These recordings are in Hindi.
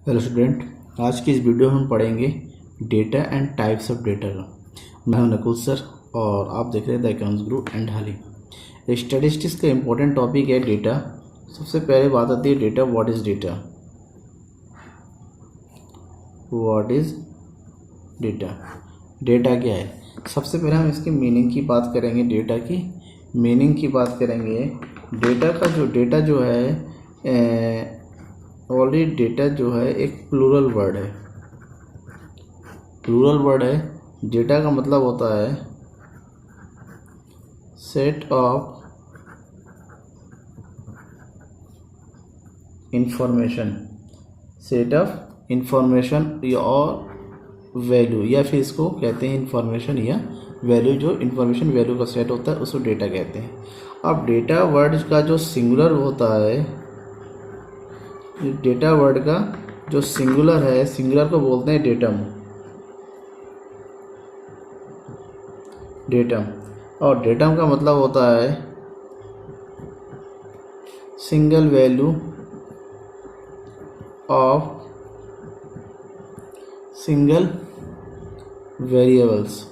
हेलो स्टूडेंट, आज की इस वीडियो में हम पढ़ेंगे data and types of data का। मैं हूं नकुल सर और आप देख रहे हैं द अकाउंट्स गुरु एंड हाली। स्टैटिस्टिक्स का इम्पोर्टेंट टॉपिक है डेटा। सबसे पहले बात आती है data. What is data? What is data? Data क्या है? सबसे पहले हम इसकी मीनिंग की बात करेंगे। डेटा की मीनिंग की बात करेंगे। डेटा जो है ऑलरेडी डेटा जो है एक प्लूरल वर्ड है। डेटा का मतलब होता है सेट ऑफ इंफॉर्मेशन और वैल्यू, या फिर इसको कहते हैं इंफॉर्मेशन या वैल्यू। जो इंफॉर्मेशन वैल्यू का सेट होता है उसको डेटा कहते हैं। अब डेटा वर्ड का जो सिंगुलर होता है, डेटा वर्ड का जो सिंगुलर है, सिंगुलर को बोलते हैं डेटम। और डेटम का मतलब होता है single value of single variables.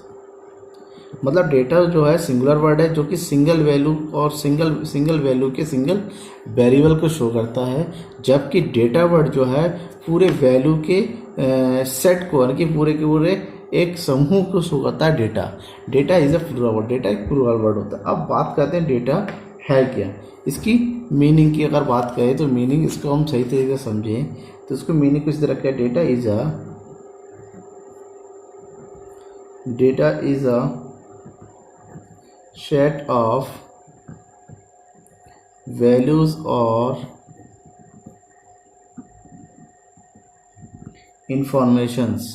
मतलब डेटा जो है सिंगुलर वर्ड है जो कि सिंगल वैल्यू और सिंगल वैल्यू के सिंगल वेरिएबल को शो करता है, जबकि डेटा वर्ड जो है पूरे वैल्यू के सेट को, यानी कि पूरे के पूरे एक समूह को शो करता है। Data is a plural word. Data एक प्लूरल वर्ड होता है। अब बात करते हैं डेटा है क्या। इसकी मीनिंग की अगर बात करें तो मीनिंग, इसको हम सही तरीके से समझें तो इसको मीनिंग कुछ तरह का data is a set of values or informations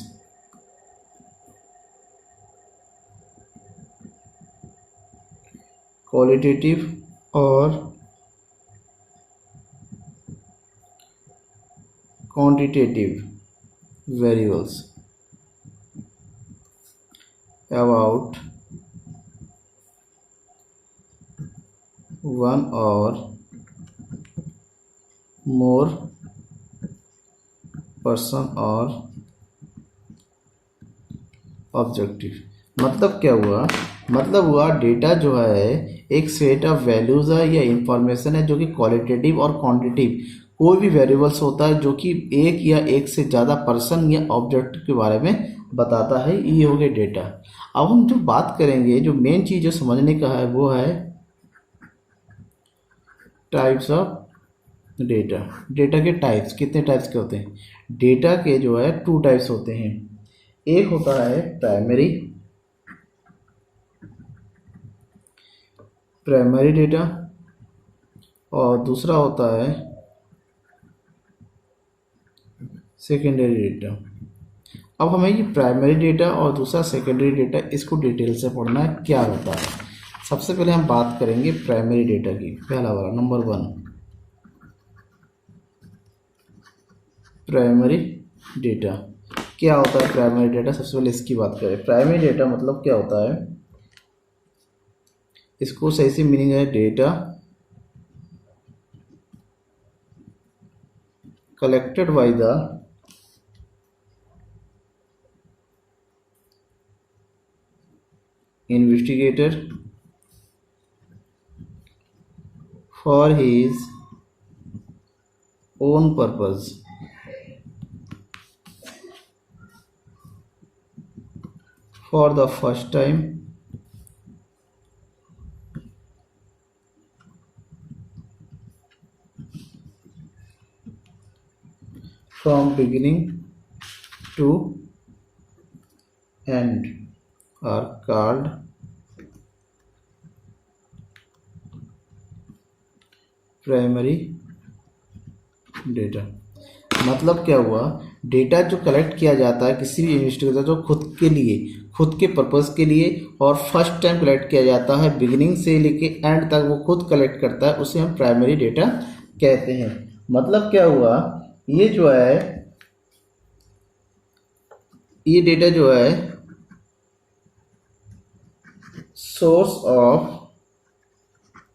qualitative or quantitative variables about one or more person or objective. मतलब क्या हुआ? मतलब हुआ डेटा जो है एक सेट ऑफ वैल्यूज है या इंफॉर्मेशन है जो कि क्वालिटेटिव और क्वांटिटेटिव कोई भी वेरिएबल्स होता है जो कि एक या एक से ज़्यादा पर्सन या ऑब्जेक्ट के बारे में बताता है। ये हो गया डेटा। अब हम जो बात करेंगे, जो मेन चीज़ जो समझने का है वो है टाइप्स ऑफ डेटा। डेटा के टाइप्स कितने टाइप्स के होते हैं? डेटा के जो है 2 टाइप्स होते हैं। एक होता है प्राइमरी डेटा और दूसरा होता है सेकेंडरी डेटा। अब हमें ये प्राइमरी डेटा और दूसरा सेकेंडरी डेटा, इसको डिटेल से पढ़ना है क्या होता है। सबसे पहले हम बात करेंगे प्राइमरी डेटा की। पहला वाला नंबर 1 प्राइमरी डेटा। क्या होता है प्राइमरी डेटा? सबसे पहले इसकी बात करें। प्राइमरी डेटा मतलब क्या होता है, इसको सही से मीनिंग है data collected by the investigator for his own purpose for the first time from beginning to end are called primary data. मतलब क्या हुआ? डेटा जो कलेक्ट किया जाता है किसी भी इन्वेस्टिगेटर जो खुद के पर्पस के लिए और फर्स्ट टाइम कलेक्ट किया जाता है, बिगिनिंग से लेके एंड तक वो खुद कलेक्ट करता है, उसे हम प्राइमरी डेटा कहते हैं। मतलब क्या हुआ? ये जो है ये डेटा जो है सोर्स ऑफ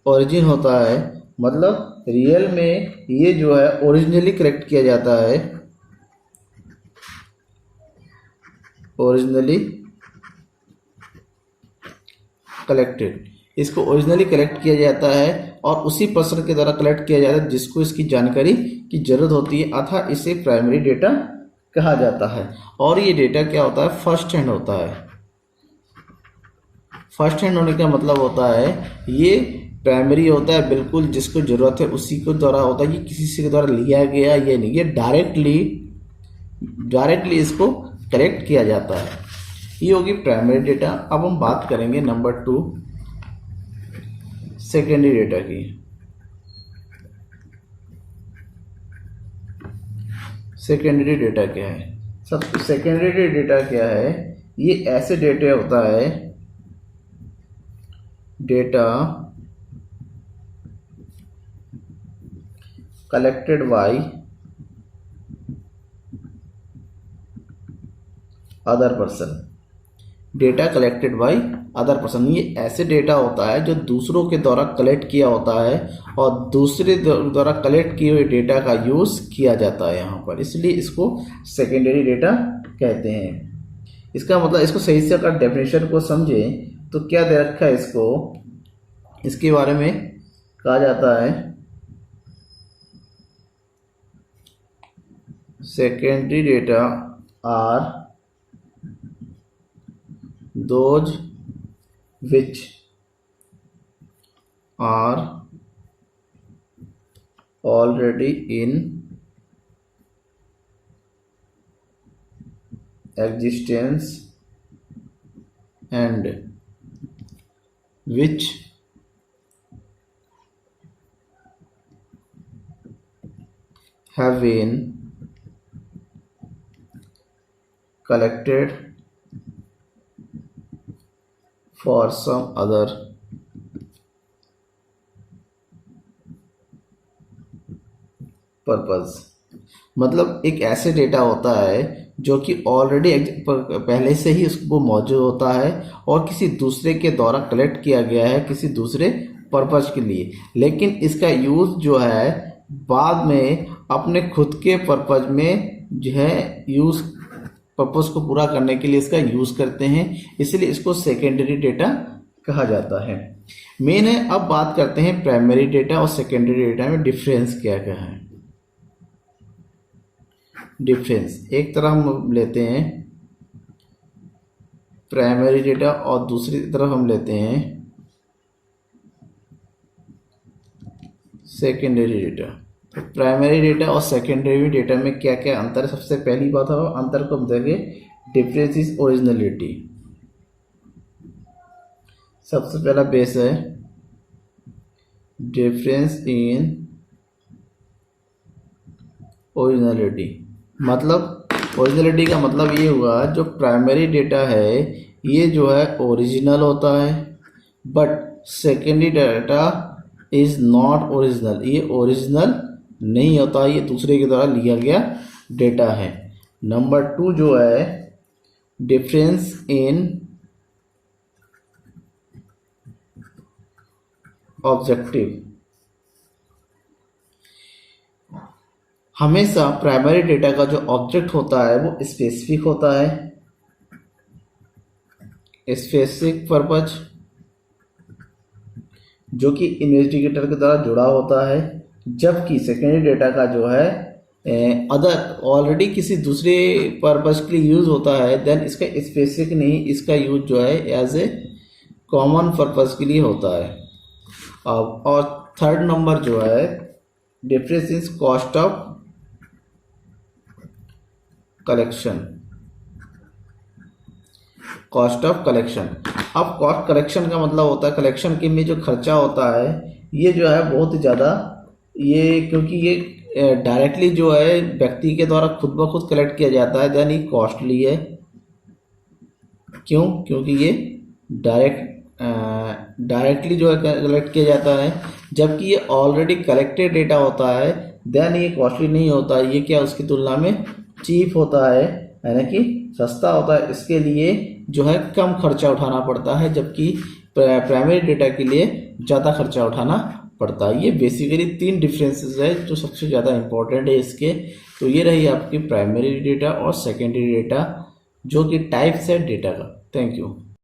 ओरिजिन होता है। मतलब रियल में ये जो है ओरिजिनली कलेक्ट किया जाता है, ओरिजिनली कलेक्टेड, इसको ओरिजिनली कलेक्ट किया जाता है और उसी पर्सन के द्वारा कलेक्ट किया जाता है जिसको इसकी जानकारी की जरूरत होती है, अतः इसे प्राइमरी डेटा कहा जाता है। और ये डेटा क्या होता है, फर्स्ट हैंड होता है। फर्स्ट हैंड होने का मतलब होता है ये प्राइमरी होता है, बिल्कुल जिसको जरूरत है उसी को द्वारा होता है, ये किसी से के द्वारा लिया गया ये नहीं, ये डायरेक्टली इसको कलेक्ट किया जाता है। ये होगी प्राइमरी डेटा। अब हम बात करेंगे नंबर 2 सेकेंडरी डेटा की। सेकेंडरी डेटा क्या है? सब सेकेंडरी डेटा क्या है? ये ऐसे डेटा होता है, data collected by other person. Data collected by other person, ये ऐसे डेटा होता है जो दूसरों के द्वारा कलेक्ट किया होता है और दूसरे द्वारा कलेक्ट किए हुए डेटा का यूज किया जाता है यहाँ पर, इसलिए इसको सेकेंडरी डेटा कहते हैं। इसका मतलब, इसको सही से अगर डेफिनेशन को समझें तो क्या दे रखा है इसको, इसके बारे में कहा जाता है secondary data are those which are already in existence and which have been collected for some other purpose. मतलब एक ऐसे डेटा होता है जो कि ऑलरेडी पहले से ही उसको मौजूद होता है और किसी दूसरे के द्वारा कलेक्ट किया गया है किसी दूसरे पर्पज के लिए, लेकिन इसका यूज जो है बाद में अपने खुद के पर्पज में जो है यूज पर्पस को पूरा करने के लिए इसका यूज करते हैं, इसलिए इसको सेकेंडरी डेटा कहा जाता है। मेन है। अब बात करते हैं प्राइमरी डेटा और सेकेंडरी डेटा में डिफरेंस क्या क्या है। डिफरेंस, एक तरफ हम लेते हैं प्राइमरी डेटा और दूसरी तरफ हम लेते हैं सेकेंडरी डेटा। प्राइमरी डेटा और सेकेंडरी डेटा में क्या क्या अंतर है? सबसे पहली बात है अंतर को हम देखेंगे, डिफरेंस इज ओरिजिनलिटी। सबसे पहला बेस है डिफरेंस इन ओरिजिनलिटी। मतलब ओरिजिनलिटी का मतलब ये हुआ जो प्राइमरी डेटा है ये जो है ओरिजिनल होता है, but secondary data is not original, ये ओरिजिनल नहीं होता, ये दूसरे के द्वारा लिया गया डेटा है। नंबर 2 जो है डिफरेंस इन ऑब्जेक्टिव। हमेशा प्राइमरी डेटा का जो ऑब्जेक्ट होता है वो स्पेसिफिक होता है, स्पेसिफिक पर्पज, जो कि इन्वेस्टिगेटर के द्वारा जुड़ा होता है, जबकि सेकेंडरी डेटा का जो है अदर ऑलरेडी किसी दूसरे पर्पज के लिए यूज होता है, देन इसका स्पेसिफिक नहीं, इसका यूज जो है एज ए कॉमन पर्पज के लिए होता है। अब और थर्ड नंबर जो है difference is cost of collection. Cost of collection, अब कॉस्ट कलेक्शन का मतलब होता है कलेक्शन के में जो खर्चा होता है ये जो है बहुत ही ज़्यादा, ये क्योंकि ये डायरेक्टली जो है व्यक्ति के द्वारा खुद ब खुद कलेक्ट किया जाता है, देन ये कॉस्टली है। क्यों? क्योंकि ये डायरेक्टली जो है कलेक्ट किया जाता है, जबकि ये ऑलरेडी कलेक्टेड डेटा होता है, देन ये कॉस्टली नहीं होता, ये क्या उसकी तुलना में चीप होता है, यानी कि सस्ता होता है, इसके लिए जो है कम खर्चा उठाना पड़ता है, जबकि प्राइमरी डेटा के लिए ज़्यादा खर्चा उठाना पड़ता है। ये बेसिकली 3 डिफरेंसेस है जो सबसे ज़्यादा इंपॉर्टेंट है इसके। तो ये रही आपकी प्राइमरी डेटा और सेकेंडरी डेटा जो कि टाइप्स है डेटा का। Thank you.